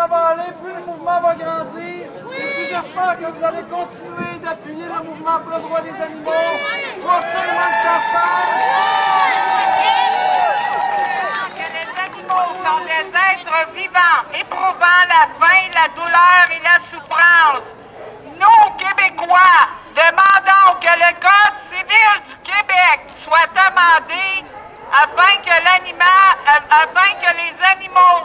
mouvement va aller, plus le mouvement va grandir. Et puis j'espère que vous allez continuer d'appuyer le mouvement pour le droit des animaux. Il faut absolument que ça se passe. Que les animaux sont des êtres vivants, éprouvant la faim, la douleur et la souffrance. Nous, Québécois, demandons que le Code civil du Québec soit amendé afin que les animaux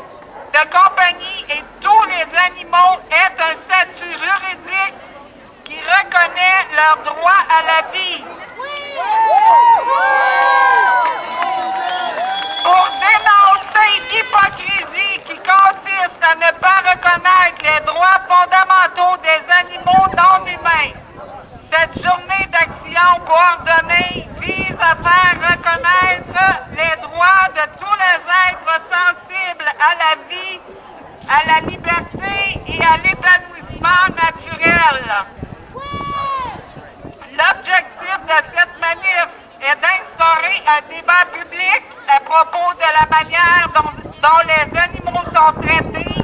de compagnie et tous les animaux aient un statut juridique qui reconnaît leur droit à la vie. Pour dénoncer l'hypocrisie qui consiste à ne pas reconnaître les droits fondamentaux des animaux non humains, cette journée d'action coordonnée vise à faire reconnaître les droits de tous les êtres sensibles à la vie, à la liberté et à l'épanouissement naturel. L'objectif de cette manif est d'instaurer un débat public à propos de la manière dont les animaux sont traités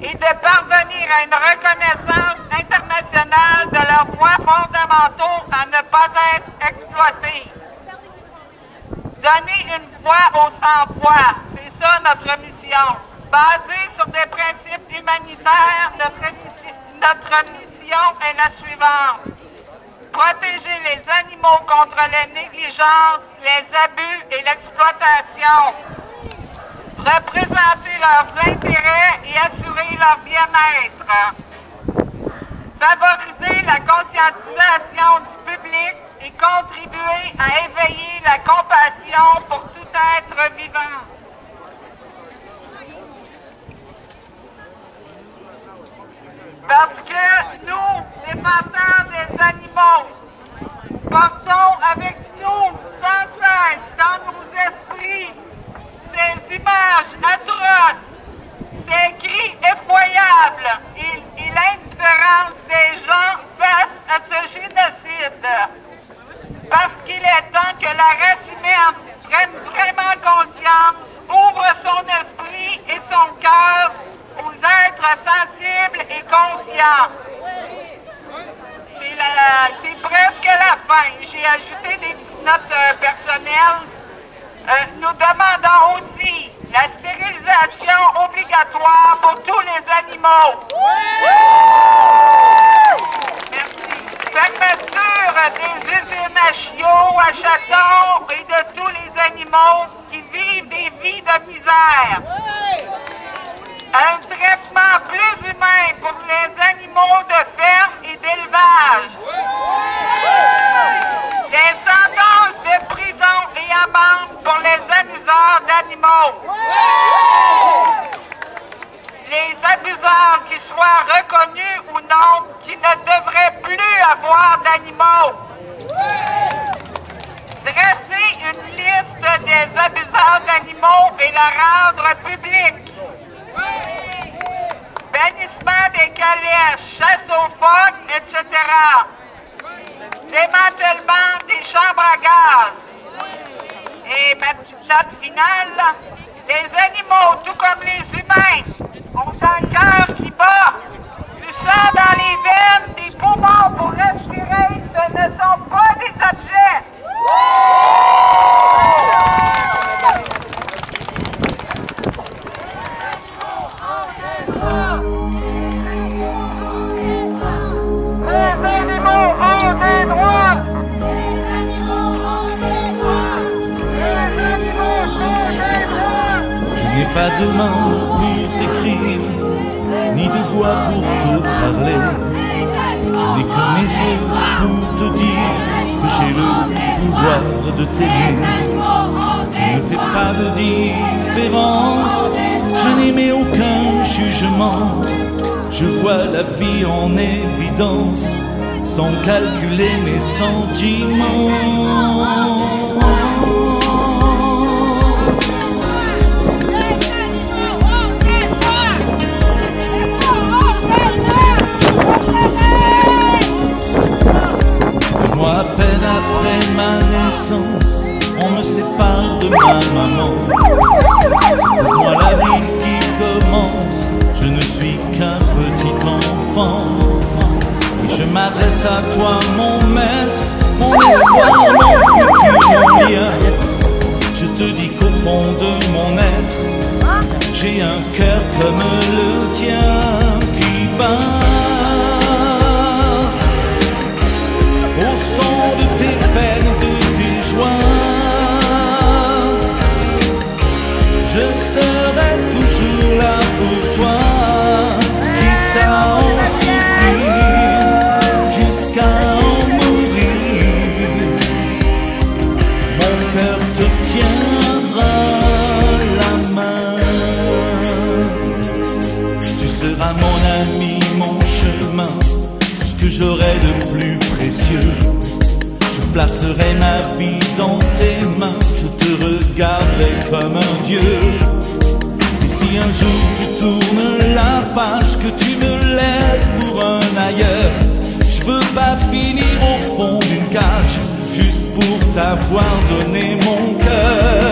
et de parvenir à une reconnaissance internationale de leurs droits fondamentaux à ne pas être exploités. Donner une voix aux sans-voix, c'est ça notre mission. Basée sur des principes humanitaires, notre mission est la suivante. Protéger les animaux contre les négligences, les abus et l'exploitation. Représenter leurs intérêts et assurer leur bien-être. Favoriser la conscientisation du public et contribuer à éveiller la compassion pour tout être vivant. Parce que nous, défenseurs des animaux, portons avec nous sans cesse dans nos esprits ces images atroces, ces cris effroyables et l'indifférence des gens face à ce génocide. Parce qu'il est temps que la race humaine prenne vraiment conscience, ouvre son esprit et son cœur aux êtres sensibles et conscients. C'est presque la fin. J'ai ajouté des petites notes personnelles. Nous demandons aussi la stérilisation obligatoire pour tous les animaux. Merci. Fermeture des usines à chiots, à chatons et de tous les animaux qui vivent des vies de misère. Un traitement plus humain pour les animaux de ferme et d'élevage. Des sentences de prison et amende pour les abuseurs d'animaux. Les abuseurs qui soient reconnus ou non, qui ne devraient plus avoir d'animaux. Dresser une liste des abuseurs d'animaux et la rendre publique. Bannissement des calèches, chasse aux phoques, etc. Démantèlement des chambres à gaz. Et ma petite note finale, les animaux, tout comme les humains, ont un cœur qui bat, du sang dans les veines, des poumons pour respirer, ce ne sont pas des objets. Les animaux ont des droits! Les animaux ont des droits! Les animaux ont des droits! Je n'ai pas de main pour t'écrire, ni de voix pour te parler. Je n'ai que mes yeux pour te dire que j'ai le pouvoir de t'aimer. Je ne fais pas de différence, je n'émets aucun jugement. Je vois la vie en évidence, sans calculer mes sentiments. Moi, à peine après ma naissance, on me sépare de ma maman. Pour moi, la vie qui commence, je ne suis qu'un petit enfant. Et je m'adresse à toi, mon maître, mon espoir, mon futur, mon lien. Je te dis qu'au fond de mon être, j'ai un cœur comme le tien qui bat au son de tes peines, de tes joies. Je serai toujours là pour toi, quitte à en souffrir jusqu'à en mourir. Mon cœur te tiendra la main. Tu seras mon ami, mon chemin, tout ce que j'aurai de plus précieux. Je placerai ma vie dans tes mains, je te regarderai comme un Dieu. Et si un jour tu tournes la page, que tu me laisses pour un ailleurs, je veux pas finir au fond d'une cage, juste pour t'avoir donné mon cœur.